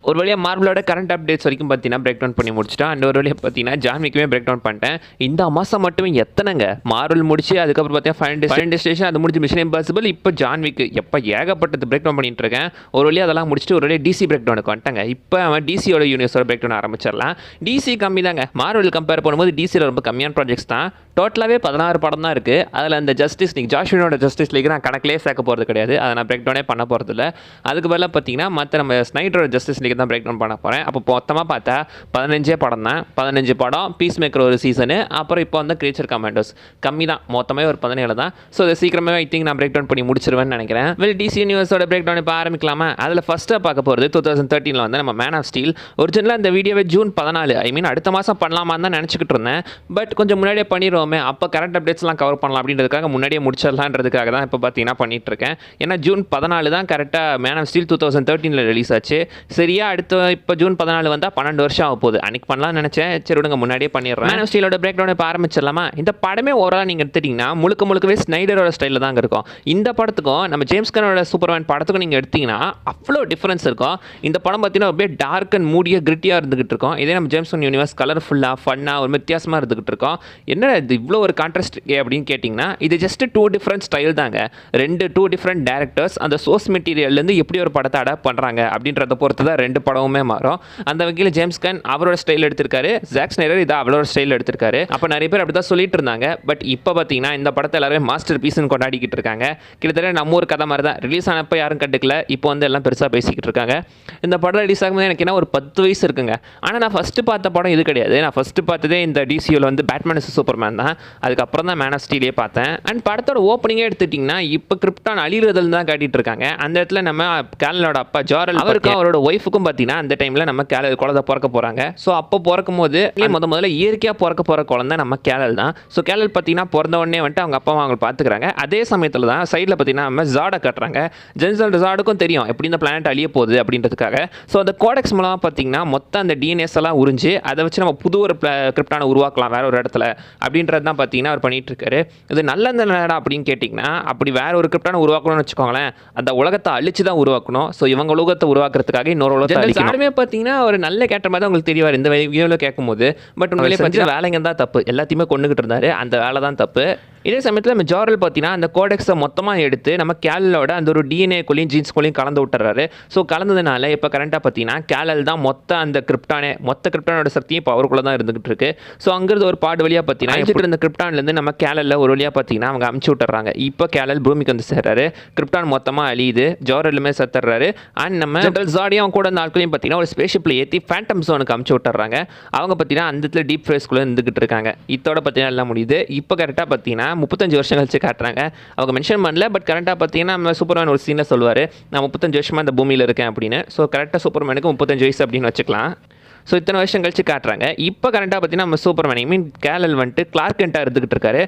ஒரு வழியாக மார்வலோட current updates வரைக்கும் பார்த்தீங்கன்னா பிரேக் டவுன் பண்ணி முடிச்சிட்டேன். அண்ட் ஒரு வழியாக பார்த்தீங்கன்னா ஜான் விக்குமே பிரேக் டவுன் பண்ணிட்டேன். இந்த மாதம் மட்டுமே எத்தனைங்க மார்வல் முடிச்சு அதுக்கப்புறம் பார்த்தீங்கன்னா ஃபைனல் டெஸ்டினேஷன் அது முடிச்சு மிஷன் இம்பாசிபிள் இப்போ ஜான் விக்கு எப்போ ஏகப்பட்டது பிரேக் டவுன் பண்ணிட்டு இருக்கேன். ஒரு வழியாக அதெல்லாம் முடிச்சுட்டு ஒரு வழியாக டிசி பிரேக் டவுனுக்கு வந்துட்டாங்க. இப்போ அவன் டிசியோட யூனிவர்ஸோட பிரேக் டவுன் ஆரம்பிச்சிடலாம். டிசி கம்மி தாங்க, மார்வல் கம்பேர் பண்ணும்போது டிசியில் ரொம்ப கம்மியான ப்ராஜெக்ட்ஸ் தான். டோட்டலாகவே 16 படம் தான் இருக்குது. அதில் அந்த ஜஸ்டிஸ் லீக் ஜாஷ்வினோட ஜஸ்டிஸ் லீக் நான் கணக்கிலே சேர்க்க போகிறது கிடையாது. அதை நான் பிரேக் டவுனே பண்ண போகிறது இல்லை. அதுக்கு பதிலாக பார்த்தீங்கன்னா மற்ற நம்ம ஸ்னைடரோட ஜஸ்டிஸ் லீக் தான் பிரேக் டவுன் பண்ண போகிறேன். அப்போ மொத்தமாக பார்த்தா 15 படம் தான். 15 படம், பீஸ் மேக்கர் ஒரு சீசனு, அப்புறம் இப்போ வந்து கிரியேச்சர் கமாண்டோஸ் கம்மி தான். மொத்தமே ஒரு 17 தான். ஸோ அதை சீக்கிரமே ஐ திங்க் நான் பிரேக் டவுன் பண்ணி முடிச்சிருவேன்னு நினைக்கிறேன். டிசி யூனிவர்ஸோட பிரேக் டவுன் இப்போ ஆரம்பிக்கலாமா? அதில் ஃபஸ்ட்டாக பார்க்க போகிறது 2013 வந்து நம்ம மேன் ஆஃப் ஸ்டீல். ஒரிஜினலாக இந்த வீடியோவை ஜூன் 14 ஐ மீன் அடுத்த மாதம் பண்ணலாமான்னு தான் நினச்சிக்கிட்டு இருந்தேன். பட் கொஞ்சம் முன்னாடியே பண்ணிடுவோமே, அப்போ கரண்ட் அப்டேட்ஸ்லாம் கவர் பண்ணலாம் அப்படின்றதுக்காக முன்னாடியே முடிச்சிடலான்றதுக்காக தான் இப்போ பார்த்தீங்கன்னா பண்ணிட்டு இருக்கேன். ஏன்னா ஜூன் 14 தான் கரெக்டாக மேன் ஆஃப் ஸ்டீல் 2013 ரிலீஸ் ஆச்சு. சரியா அடுத்த இப்போ ஜூன் 14 வந்தால் 12 வருஷம் ஆக போகுது. அன்றைக்கி பண்ணலாம்னு நினச்சேன். சரி விடுங்க, முன்னாடியே பண்ணிடுறேன். மேன் ஆஃப் ஸ்டீலோட பிரேக் டவுன் இப்போ ஆரம்பிச்சிடலாமா? இந்த படமே ஓவரால் நீங்கள் எடுத்துட்டிங்கன்னா முழுக்கவே ஸ்னைடரோட ஸ்டைலில் தாங்க இருக்கும். இந்த படத்துக்கும் நம்ம ஜேம்ஸ் கன்னோட சூப்பர்மேன் படத்துக்கும் நீங்கள் எடுத்திங்கன்னா அவ்வளோ டிஃப்ரென்ஸ் இருக்கும். இந்த படம் பார்த்தீங்கன்னா அப்படியே டார்க் அண்ட் மூடியாக கிரிட்டியாக இருந்துகிட்டு இருக்கும். இதே நம்ம ஜேம்ஸ் கன் யூனிவர்ஸ் கலர்ஃபுல்லாக ஃபன்னாக ஒரு வித்தியாசமாக இருந்துகிட்டு இருக்கும். என்ன இது இவ்வளோ ஒரு கான்ட்ராஸ்ட் அப்படின்னு கேட்டிங்கன்னா இது ஜஸ்ட் 2 டிஃப்ரெண்ட் ஸ்டைல் தாங்க. 2 டிஃப்ரெண்ட் டேரக்டர்ஸ் அந்த சோர்ஸ் மெட்டீரியல்லேருந்து எப்படி ஒரு படத்தை அடாப்ட் பண்ணுறாங்க அப்படின்றத பொறுத்து தான் 2 படமுமே மாறும். அந்த வகையில் ஜேம்ஸ் கன் அவரோட ஸ்டைல் எடுத்திருக்காரு, ஜாக் ஸ்னைடர் இதை அவரோட ஸ்டைல் எடுத்திருக்காரு. அப்போ நிறைய பேர் அப்படி தான் சொல்லிட்டு இருந்தாங்க. பட் இப்போ பார்த்தீங்கன்னா இந்த படத்தை எல்லாருமே மாஸ்டர் பீஸ்ன்னு கொண்டாடிக்கிட்டு இருக்காங்க. கிட்டத்தட்ட நம்ம ஒரு கதை மாதிரி தான். ரிலீஸ் ஆனப்போ யாரும் கண்டுக்கல, இப்போ வந்து எல்லாம் பெருசாக பேசிக்கிட்டு இருக்காங்க. இந்த படம் ரிலீஸ் ஆகும்போது எனக்கு என்ன ஒரு 10 வயசு இருக்குங்க. ஆனால் நான் ஃபஸ்ட்டு பார்த்த படம் இது கிடையாது. நான் ஃபஸ்ட்டு பார்த்ததே இந்த டிசியில் வந்து பேட்மேன் vs சூப்பர்மேன் தான். அதுக்கப்புறம் தான் மேன் ஆஃப் ஸ்டீலே பார்த்தேன். அண்ட் படத்தோட ஓப்பனிங்கே எடுத்துட்டிங்கன்னா இப்போ கிரிப்டான் அழிகிறதுல தான் காட்டிட்டு இருக்காங்க. அந்த இடத்துல நம்ம கேலனோட அப்பா ஜாரல் அவருக்கும் அவரோட ஒய்ஃபுக்கும் பார்த்தீங்கன்னா அந்த டைமில் நம்ம கேலல் குழந்தை பிறக்க போகிறாங்க. ஸோ அப்போ பிறக்கும் போது முதல்ல இயற்கையாக பிறக்க போகிற குழந்தை நம்ம கேலல் தான். ஸோ கேலல் பார்த்தீங்கன்னா பிறந்த உடனே வந்துட்டு அவங்க அப்பா அவங்க பார்த்துக்கிறாங்க. அதே சமயத்தில் தான் சைடில் பார்த்தீங்கன்னா நம்ம ஜாடை கட்டுறாங்க. ஜென்சல் ஜாடுக்கும் தெரியும் எப்படி இந்த பிளானட் அழிய போகுது அப்படின்றதுக்காக. ஸோ அந்த கோடெக்ஸ் மூலமாக பார்த்தீங்கன்னா மொத்தம் அந்த டிஎன்எஸ் எல்லாம் உறிஞ்சு அதை வச்சு நம்ம புது ஒரு கிரிப்டானை உருவாக்கலாம் வேற ஒரு இடத்துல அப்படின்றது தான் பார்த்தீங்கன்னா அவர் பண்ணிட்டு இருக்காரு. இது நல்ல அப்படின்னு கேட்டிங்கன்னா அப்படி வேற ஒரு கிரிப்டானை உருவாக்கணும்னு வச்சுக்கோங்களேன், அந்த உலகத்தை அழிச்சு தான் உருவாக்கணும். ஸோ இவங்க உலகத்தை உருவாக்குறதுக்காக இன்னொரு உலகத்தை யாருமே பார்த்தீங்கன்னா ஒரு நல்ல கேட்ட மாதிரி தான் உங்களுக்கு தெரியவார் இந்த வீடியோவில் கேட்கும்போது. பட் உண்மையிலே பார்த்தீங்கன்னா வேலைங்க தான் தப்பு, எல்லாத்தையுமே கொண்டுகிட்டு இருந்தாரு, அந்த வேலை தான் தப்பு. இதே சமயத்தில் நம்ம ஜாரல் பார்த்தீங்கன்னா அந்த கோடெக்ஸை மொத்தமாக எடுத்து நம்ம கேலலோட அந்த ஒரு டிஎன்ஏக்குள்ளேயும் ஜீன்ஸ்குள்ளேயும் கலந்து விட்டுறாரு. ஸோ கலந்ததுனால இப்போ கரண்ட்டாக பார்த்தீங்கன்னா கேலல் தான் மொத்த கிரிப்டானோட சக்தியும் இப்போ அவருக்குள்ள தான் இருந்துகிட்டு இருக்கு. ஸோ அங்கிருந்து ஒரு பாடு வழியாக பார்த்தீங்கன்னா இந்த கிரிப்டான்லேருந்து நம்ம கேலலில் ஒரு வழியாக பார்த்தீங்கன்னா அவங்க அமுச்சு விட்டுறாங்க. இப்போ கேலல் பூமிக்கு வந்து சேர்றாரு, கிரிப்டான் மொத்தமாக அழியுது, ஜாரலுமே செத்துறாரு. அண்ட் நம்ம ஜாடியும் கூட அந்த ஆட்களையும் பார்த்தீங்கன்னா ஒரு ஸ்பேஸ்ஷிப்பில் ஏற்றி ஃபேண்டம் ஜோனுக்கு அமுச்சு விட்டுறாங்க. அவங்க பார்த்தீங்கன்னா அந்த இடத்துல டீப் ஃபேஸ்க்குள்ளே இருந்துகிட்டு இருக்காங்க. இதோட பார்த்தீங்கன்னா எல்லாம் முடியுது. இப்போ கரெக்டாக பார்த்தீங்கன்னா 35 வருஷம் கழிச்சு காட்டுறாங்க. அவங்க மென்ஷன் பண்ணல, பட் கரெக்டாக பார்த்தீங்கன்னா நம்ம சூப்பர்மேன் ஒரு சீனில் சொல்லுவார், நான் 35 வருஷமாக இந்த பூமியில் இருக்கேன் அப்படின்னு. ஸோ கரெக்டாக சூப்பர்மேனுக்கு 35 வயசு அப்படின்னு வச்சுக்கலாம். ஸோ இத்தனை வருஷம் கழிச்சு காட்டுறாங்க. இப்போ கரெக்டாக பார்த்தீங்கன்னா நம்ம சூப்பர்மேன் ஐ மீன் கேலல் வந்துட்டு கிளார்க் கென்ட்டாக இருந்துகிட்டு இருக்காரு.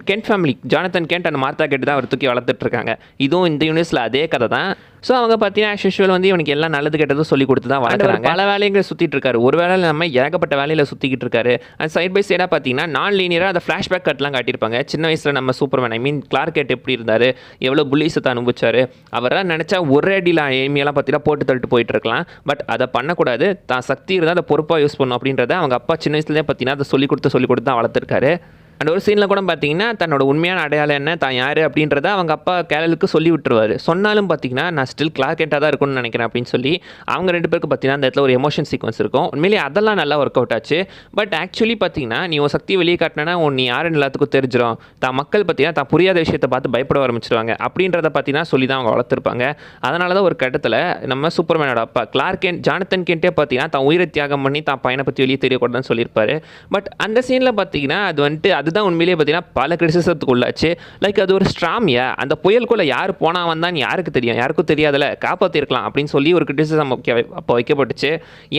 Kent family Jonathan Kent and Martha Kent தான் அவர் தூக்கி வளர்த்துட்டு இருக்காங்க. இதுவும் இந்த யூனிவர்ஸில் அதே கதை தான். ஸோ அவங்க பார்த்தீங்கன்னா ஆஸ் யூஷுவல் வந்து இவனுக்கு எல்லாம் நல்லது கெட்டதும் சொல்லி கொடுத்து தான் வளர்க்குறாங்க. பல வேலைகளை சுற்றிட்டு இருக்காரு. ஒரு வேலையில் நம்ம ஏகப்பட்ட வேலையில் சுற்றிக்கிட்டு இருக்காரு. அண்ட் சைட் பை சைடாக பார்த்தீங்கன்னா நான் லீனியராக அந்த ஃப்ளாஷ்பேக் கட்லாம் காட்டியிருப்பாங்க. சின்ன வயசில் நம்ம சூப்பர்மேன் ஐ மீன் கிளார்க் கென்ட் எப்படி இருந்தார், எவ்வளோ புல்லிஸை அனுபவிச்சார். அவராக நினச்சா ஒரே அடியில் எளிமையெல்லாம் பார்த்தீங்கன்னா போட்டு தள்ளிட்டு போயிட்டு இருக்கலாம். பட் அதை பண்ணக்கூடாது, தான் சக்தி இருந்தால் அதை பொறுப்பாக யூஸ் பண்ணணும் அப்படின்றத அவங்க அப்பா சின்ன வயசுலேயே பார்த்தீங்கன்னா அதை சொல்லிக் கொடுத்து தான் வளர்த்துருக்காரு. அண்ட் ஒரு சீனில் கூட பார்த்தீங்கன்னா தன்னோட உண்மையான அடையாளம் என்ன, தான் யார் அப்படின்றத அவங்க அப்பா கேலலுக்கு சொல்லி விட்டுருவார். சொன்னாலும் பார்த்தீங்கன்னா நான் ஸ்டில் கிளார்க் கென்ட்டாக தான் இருக்கும்னு நினைக்கிறேன் அப்படின்னு சொல்லி அவங்க 2 பேருக்கு பார்த்தீங்கன்னா அந்த இடத்துல ஒரு எமோஷன் சீக்வன்ஸ் இருக்கும். உண்மையிலேயே அதெல்லாம் நல்லா ஒர்க் அவுட் ஆச்சு. பட் ஆக்சுவலி பார்த்தீங்கன்னா நீ ஒரு சக்தி வெளியே காட்டினா நீ யாருன்னு எல்லாத்துக்கும் தெரிஞ்சிடும், தான் மக்கள் பார்த்தீங்கன்னா தான் புரியாத விஷயத்தை பார்த்து பயப்பட ஆரம்பிச்சிருவாங்க அப்படின்றத பார்த்தீங்கன்னா சொல்லி தான் அவங்க வளர்த்துருப்பாங்க. அதனால தான் ஒரு கட்டத்தில் நம்ம சூப்பர்மேனோட அப்பா கிளார்க் கென்ட் ஜானத்தன் கென்ட்டே பார்த்தீங்கன்னா தான் உயிரை தியாகம் பண்ணி தான் பையனை பற்றி வெளியே தெரியக்கூடாதுன்னு சொல்லியிருப்பாரு. பட் அந்த சீனில் பார்த்தீங்கன்னா அது வந்துட்டு அதுதான் உண்மையிலேயே பார்த்தீங்கன்னா பல கிரிட்டிசிசத்துக்கு உள்ளாச்சு. லைக் அது ஒரு ஸ்ட்ராமியா, அந்த புயலுக்குள்ள யார் போனால் வந்தான்னு யாருக்கு தெரியும், யாருக்கும் தெரியாதுல, காப்பாற்றிருக்கலாம் அப்படின்னு சொல்லி ஒரு கிரிட்டிசிசம் அப்போ வைக்கப்பட்டுச்சு.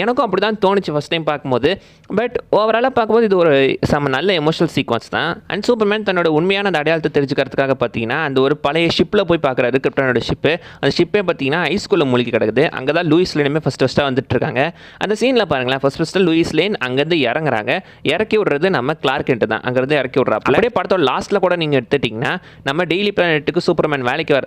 எனக்கும் அப்படி தான் தோணுச்சு ஃபஸ்ட் டைம் பார்க்கும்போது. பட் ஓவராலாக பார்க்கும்போது இது ஒரு நல்ல எமோஷனல் சீக்வன்ஸ் தான். அண்ட் சூப்பர்மேன் தன்னோட உண்மையான அந்த அடையாளத்தை தெரிஞ்சுக்கிறதுக்காக பார்த்தீங்கன்னா அந்த ஒரு பழைய ஷிப்பில் போய் பார்க்குறாரு, கிரிப்டானோட ஷிப்பு. அந்த ஷிப்பே பார்த்தீங்கன்னா ஐஸ்குள்ளே மூழ்கி கிடக்குது. அங்கே தான் லூயிஸ் லேனுமே ஃபஸ்ட்டாக வந்துட்டு இருக்காங்க. அந்த சீனில் பாருங்களேன், ஃபஸ்ட்டு லூயிஸ் லேன் அங்கேருந்து இறங்குறாங்க. இறக்கி விடுறது நம்ம கிளார்க் கென்ட் தான். அங்கேருந்து இறக்கி விட்றாங்க. அப்படியே படத்தோட லாஸ்ட்டில் கூட நீங்கள் எடுத்துட்டிங்கன்னா நம்ம டெய்லி பிளானெட்டுக்கு சூப்பர்மேன் வேலைக்கு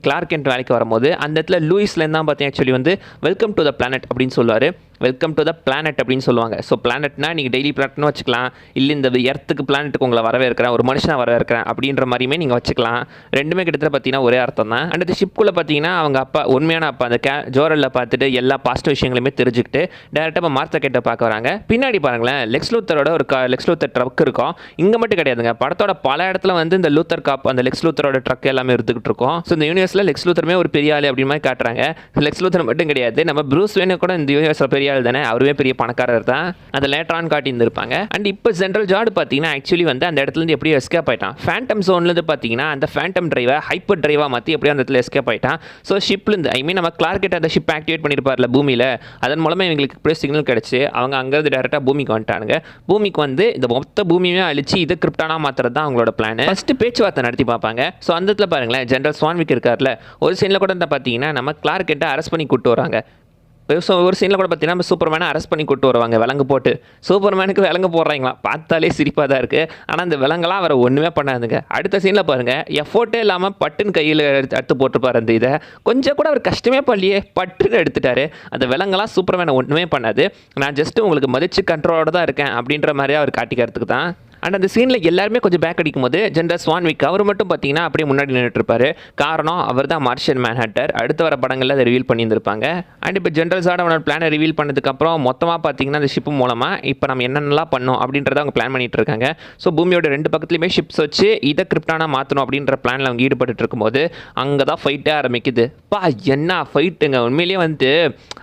கிளார்க் கென்ட் வேலைக்கு வரும்போது அந்த இடத்துல லூயிஸ்லேருந்து தான் பார்த்தீங்கன்னா ஆக்சுவலி வந்து வெல்கம் டு த பிளானட் அப்படின்னு சொல்லுவார். வெல்கம் டு த பிளானட் அப்படின்னு சொல்லுவாங்க. ஸோ பிளானட்னா நீங்கள் டெய்லி பிளானட்னு வச்சுக்கலாம், இல்லை இந்த எர்த்துக்கு பிளானட்டுக்கு உங்களை வரவேற்கிறேன், ஒரு மனுஷனாக வரவேற்கிறேன் அப்படின்ற மாதிரியுமே நீங்கள் வச்சுக்கலாம். ரெண்டுமே கிட்டத்தட்ட பார்த்தீங்கன்னா ஒரே அர்த்தம் தான். அடுத்து ஷிப்புக்குள்ளே பார்த்தீங்கன்னா அவங்க அப்பா உண்மையான அப்பா அந்த ஜோரலில் பார்த்துட்டு எல்லா பாசிட்டிவ் விஷயங்களுமே தெரிஞ்சுக்கிட்டு டேரெக்டாக இப்போ மார்த்தா கேட்ட பார்க்க வராங்க. பின்னாடி பாருங்களேன் லெக்ஸ் லூத்தரோட ஒரு லெக்ஸ் லூத்தர் ட்ரக் இருக்கும். இங்கே மட்டும் கிடையாதுங்க, படத்தோட பல இடத்துல வந்து இந்த லூத்தர் காப் அந்த லெக்ஸ் லூத்தரோட ட்ரக் எல்லாமே இருந்துகிட்டு இருக்கும். ஸோ இந்த யூனிவர்ஸில் லெக்ஸ் லூத்தருமே ஒரு பெரிய ஆள் அப்படி மாதிரி காட்டுறாங்க. லெக்ஸ் லூத்தர் மட்டும் கிடையாது, நம்ம ப்ரூஸ் வேனு கூட இந்த யூனிவர்ஸில் பெரிய ஆள் தானே, அவருமே பெரிய பணக்காரர் தான். அதை லேட்டரான் காட்டியிருந்திருப்பாங்க. அண்ட் இப்போ ஜென்ரல் ஜார்டு பார்த்தீங்கன்னா ஆக்சுவலி வந்து அந்த இடத்துலேருந்து எப்படியோ எஸ்கேப் ஆயிட்டான். ஃபேண்டம் ஜோன்லேருந்து பார்த்தீங்கன்னா அந்த ஃபேண்டம் டிரைவை ஹைப்பர் டிரைவாக மாற்றி எப்படியோ அந்த இடத்துல எஸ்கேப் ஆயிட்டான். ஸோ ஷிப்லேருந்து நம்ம கிளார்க் கிட்ட அந்த ஷிப் ஆக்டிவேட் பண்ணியிருப்பார்ல பூமியில், அதன் மூலமாக எங்களுக்கு இப்படியே சிக்னல் கிடச்சி அவங்க அங்கேருந்து டேரெக்டாக பூமிக்கு வந்துட்டானுங்க. பூமிக்கு வந்து இந்த மொத்த பூமியுமே அழிச்சு இதை கிரிப்டானா மாற்றுறது தான் அவங்களோட பிளான். ஃபஸ்ட்டு பேச்சுவார்த்தை நடத்தி பார்ப்பாங்க. ஸோ அந்த இடத்துல பாருங்களேன் ஜென்ரல் ஸ்வான்விக் இருக்கார்ல, ஒரு சீனில் கூட பார்த்தீங்கன்னா நம்ம கிளார்க் கிட்ட அரெஸ்ட் பண்ணி கூட்டு வராங்க. ஒரு சீனில் கூட பார்த்தீங்கன்னா நம்ம சூப்பர்மேனை அரெஸ்ட் பண்ணி கூட்டு வருவாங்க விலங்கு போட்டு. சூப்பர்மேனுக்கு விலங்கு போடுறாங்களா பார்த்தாலே சிரிப்பாக தான் இருக்குது. ஆனால் அந்த விலங்கெல்லாம் அவரை ஒன்றுமே பண்ணாதுங்க. அடுத்த சீனில் பாருங்கள் எஃபோர்ட்டே இல்லாமல் பட்டுன்னு கையில் எடுத்து போட்டுப்பார். அந்த இதை கொஞ்சம் கூட அவர் கஷ்டமே பண்ணலையே, பட்டுன்னு எடுத்துட்டாரு. அந்த விலங்கெல்லாம் சூப்பர்மேனை ஒன்றுமே பண்ணாது. நான் ஜஸ்ட்டு உங்களுக்கு மதிச்சு கண்ட்ரோலோட தான் இருக்கேன் அப்படின்ற மாதிரியே அவர் காட்டிக்கிறதுக்கு தான். அண்ட் அந்த சீனில் எல்லாருமே கொஞ்சம் பேக் அடிக்கும் போது ஜென்ரல் ஸ்வான்விக் அவர் மட்டும் பார்த்தீங்கன்னா அப்படியே முன்னாடி நின்றுட்டுருப்பாரு. காரணம் அவர் தான் மார்ஷியன் மேன்ஹட்டர். அடுத்து வர படங்களில் அதை ரிவீல் பண்ணியிருந்திருப்பாங்க. அண்ட் இப்போ ஜென்ரல் ஜார்ட் அவனோட பிளானை ரிவீல் பண்ணதுக்கப்புறம் மொத்தமாக பார்த்தீங்கன்னா அந்த ஷிப்பு மூலமாக இப்போ நம்ம என்னென்னலாம் பண்ணோம் அப்படின்றத அவங்க பிளான் பண்ணிட்டு இருக்காங்க. ஸோ பூமியோட ரெண்டு பக்கத்துலையுமே ஷிப்ஸ் வச்சு இதை கிரிப்டானா மாற்றணும் அப்படின்ற பிளானில் அவங்க ஈடுபட்டு இருக்கும்போது அங்கே தான் ஃபைட்டே ஆரம்பிக்குது. என்ன ஃபைட்டுங்க, உண்மையிலேயே வந்து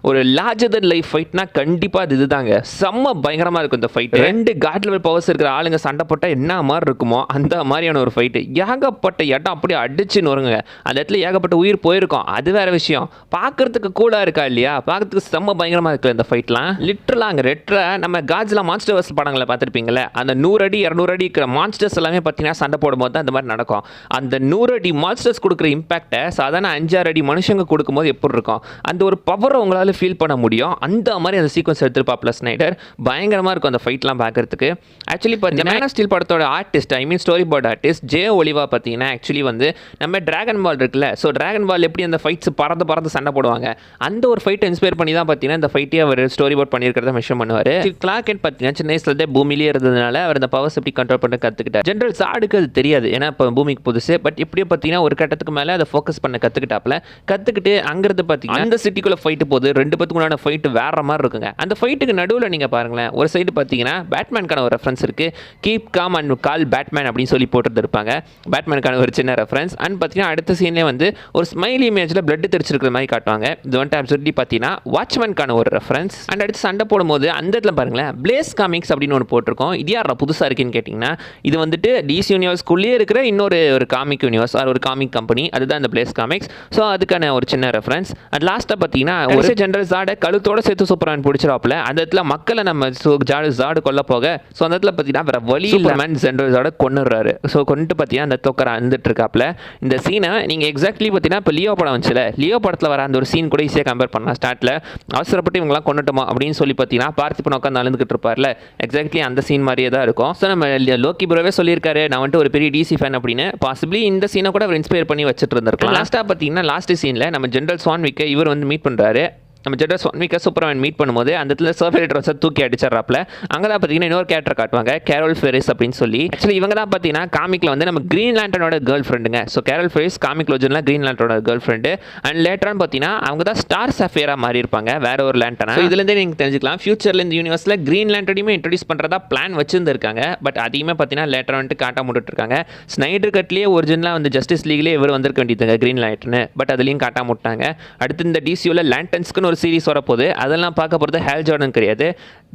ஒரு லார்ஜர் தென் லைஃப் ஃபைட்னா கண்டிப்பாக அது இதுதாங்க. செம்ம பயங்கரமாக இருக்கும் இந்த ஃபைட். ரெண்டு காட் லெவல் பவர்ஸ் இருக்கிற ஆளுங்க சண்டை போட்டால் என்ன மாதிரி இருக்குமோ அந்த மாதிரியான ஒரு ஃபைட்டு. ஏகப்பட்ட இடம் அப்படியே அடிச்சு நொறுங்க. அந்த இடத்துல ஏகப்பட்ட உயிர் போயிருக்கும், அது வேற விஷயம். பார்க்கறதுக்கு கூலாக இருக்கா இல்லையா, பார்க்கறதுக்கு செம்ம பயங்கரமாக இருக்குது இந்த ஃபைட்லாம். லிட்டரலாக அங்கே ரெட்டரை நம்ம காட்ஸில் மான்ஸ்டர்ஸ் படங்களை பார்த்துருப்பீங்களே, அந்த 100 அடி 200 அடி இருக்கிற மான்ஸ்டர்ஸ் எல்லாமே பார்த்தீங்கன்னா சண்டை போடும்போது தான் அந்த மாதிரி நடக்கும். அந்த 100 அடி மான்ஸ்டர்ஸ் கொடுக்குற இம்பாக்டை சாதாரண 5-6 அடி மனுஷங்க கொடுக்கும்போது எப்படி இருக்கும், அந்த ஒரு பவரை உங்களால் ஃபீல் பண்ண முடியும். அந்த மாதிரி அந்த சீக்வன்ஸ் எடுத்துருப்பாப்ல ஸ்னைடர். பயங்கரமாக இருக்கும் அந்த ஃபைட்லாம் பார்க்கறதுக்கு. ஆக்சுவலி பார்த்தீங்கன்னா ஸ்டீல் படத்தோட artist story board artist Jay Oliva பார்த்தீங்கன்னா ஆக்சுவலி வந்து நம்ம டிராகன் பால் இருக்குல்ல, ஸோ டிராகன் பால் எப்படி அந்த ஃபைட்ஸ் பறந்து சண்டை போடுவாங்க அந்த ஒரு ஃபைட்டை இன்ஸ்பயர் பண்ணி தான் பார்த்தீங்கன்னா இந்த ஃபைட்டே அவர் ஸ்டோரி போர்ட் பண்ணியிருக்கிறத மென்ஷன் பண்ணுவார். கிளார்க் கென்ட் பார்த்தீங்கன்னா சின்ன வயசுலேருந்தே பூமியிலே இருந்ததுனால அவர் அந்த பவர்ஸ் எப்படி கண்ட்ரோல் பண்ண கற்றுக்கிட்டார். ஜென்ரல் ஜார்டுக்கு அது தெரியாது, ஏன்னா இப்போ பூமிக்கு புதுசு. பட் இப்படியே பார்த்தீங்கன்னா ஒரு கட்டத்துக்கு மேலே அதை ஃபோக்கஸ் பண்ண கற்றுக்கிட்டு அங்கிருந்து பார்த்தீங்கன்னா அந்த சிட்டிக்குள்ளே ஃபைட்டு போது 2 பேத்துக்குள்ளான ஃபைட்டு வேற மாதிரி இருக்குங்க. அந்த ஃபைட்டுக்கு நடுவில் நீங்கள் பாருங்களேன், ஒரு சைடு பார்த்தீங்கன்னா பேட்மேனுக்கான ஒரு ரெஃபரன்ஸ் இருக்குது. Keep com and call Batman அப்படின்னு சொல்லி போட்டுருப்பாங்க. பேட்மேனுக்கான ஒரு சின்ன ரெஃபரன்ஸ். அண்ட் பார்த்தீங்கன்னா அடுத்த சீன்லேயே வந்து ஒரு ஸ்மைல் இமேஜில் பிளட் தெரிச்சிருக்கிற மாதிரி காட்டுவாங்க. இது வந்துட்டு அப்சர்ட்லி பார்த்தீங்கன்னா வாட்ச்மேனுக்கான ஒரு ரெஃபரன்ஸ். அண்ட் அடுத்து சண்டை போடும்போது அந்த இடத்துல பாருங்களேன் பிளேஸ் காமிக்ஸ் அப்படின்னு ஒன்று போட்டிருக்கோம். இது யாரா புதுசாக இருக்குன்னு கேட்டிங்கன்னா, இது வந்துட்டு டிசி யூனிவர்ஸ்குள்ளேயே இருக்கிற இன்னொரு காமிக் யூனிவர்ஸ் ஒரு காமிக் கம்பெனி, அதுதான் இந்த பிளேஸ் காமிக்ஸ். ஸோ அதுக்கான ஒரு சின்ன ரெஃபரன்ஸ். அண்ட் லாஸ்ட்டாக பார்த்தீங்கன்னா ஒரு ஜென்ரல் ஜார்டை கழுத்தோட சேர்த்து சூப்பரான் பிடிச்சிடாப்புல. அந்த இடத்துல மக்களை நம்ம ஜார்டு கொல்ல போக ஸோ அந்த இடத்துல பார்த்தீங்கன்னா வேற வழி இல்லாமல் ஜென்ரல் ஜார்டை கொண்டுறாரு. ஸோ கொண்டு பார்த்தீங்கன்னா அந்த தொக்கரை வந்துட்டு இருக்காப்புல. இந்த சீனை நீங்கள் எக்ஸாக்ட்லி பார்த்தீங்கன்னா இப்போ லியோ படம் வந்துச்சுல, லியோ படத்தில் வர அந்த ஒரு சீன் கூட ஈஸியாக கம்பேர் பண்ணலாம். ஸ்டார்ட்டில் அவசரப்பட்டு இவங்களாம் கொண்டுட்டோமா அப்படின்னு சொல்லி பார்த்தீங்கன்னா பார்த்திபன் உட்காந்து அழுந்துக்கிட்டு இருப்பார்ல, எக்ஸாக்ட்லி அந்த சீன் மாதிரியே தான் இருக்கும். ஸோ நம்ம லோக்கி ப்ரோவே சொல்லியிருக்காரு நான் வந்துட்டு ஒரு பெரிய டிசி ஃபேன் அப்படின்னு. பாசிபிளி இந்த சீனை கூட அவர் இன்ஸ்பயர் பண்ணி வச்சுட்டு இருந்திருக்கலாம். லாஸ்ட்டாக பார்த்தீங்கன்னா லாஸ்ட் சீனில் நம்ம ஜென்ரல் ஸ்வான்விக்கை இவர் வந்து மீட் பண்ணுறாரு. நம்ம ஜென்ரல் ஸ்வான்விக்கை சூப்பர்மேன் மீட் பண்ணும்போது அந்த இடத்துல சர்ஃபேட் ரோஸை தூக்கி அடிச்சிடறாப்புல. அங்கே தான் பார்த்தீங்கன்னா இன்னொரு கேரக்டர் காட்டுவாங்க, கேரோல் ஃபெரிஸ் அப்படின்னு சொல்லி. ஆக்சுவலி இவங்க தான் பார்த்தீங்கன்னா காமிக்கில் வந்து நம்ம கிரீன் லேண்டனோட கேர்ள் ஃப்ரெண்டுங்க. ஸோ கேரோல் ஃபெரிஸ் காமிக் லோஜனில் கிரீன் லேண்டனோட கேர்ள் ஃப்ரெண்டு. அண்ட் லேட்டரான்னு பார்த்தீங்கன்னா அவங்க தான் ஸ்டார் சஃபேராக மாறி இருப்பாங்க, வேற ஒரு லேண்டனா. இதுலேருந்தே நீங்கள் தெரிஞ்சுக்கலாம் ஃபியூச்சரில் இந்த யூனிவர்ஸில் கிரீன் லேண்டனையுமே இன்ட்ரடியூஸ் பண்ணுறதா பிளான் வச்சிருந்துருக்காங்க. பட் அதையுமே பார்த்தீங்கன்னா லேட்டர் வந்துட்டு காட்ட முட்டுருக்காங்க. ஸ்னைடர் கட்லேயே ஒரிஜினலாக வந்து ஜஸ்டிஸ் லீக்லேயே இவர் வந்திருக்க வேண்டியதுங்க கிரீன் லேண்டனு. பட் அதுலேயும் காட்ட முட்டாங்க. அடுத்து இந்த டிசியூவில் லேண்டன்ஸ்க்குன்னு ஒரு சீரிஸ் வரப்போகுது, அதெல்லாம் பார்க்க போகிறது ஹேல் ஜார்டன் கிடையாது,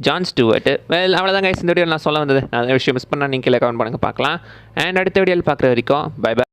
ஜான் ஸ்டூவர்ட். அவ்வளோதான் கைஸ், இந்த வீடியோ நான் சொல்ல வந்தது. நிறைய விஷயம் மிஸ் பண்ணால் நீங்கள் கீழே கமெண்ட் பண்ணுங்க, பார்க்கலாம். அண்ட் அடுத்த வீடியோவில் பார்க்குற வரைக்கும் பை பை.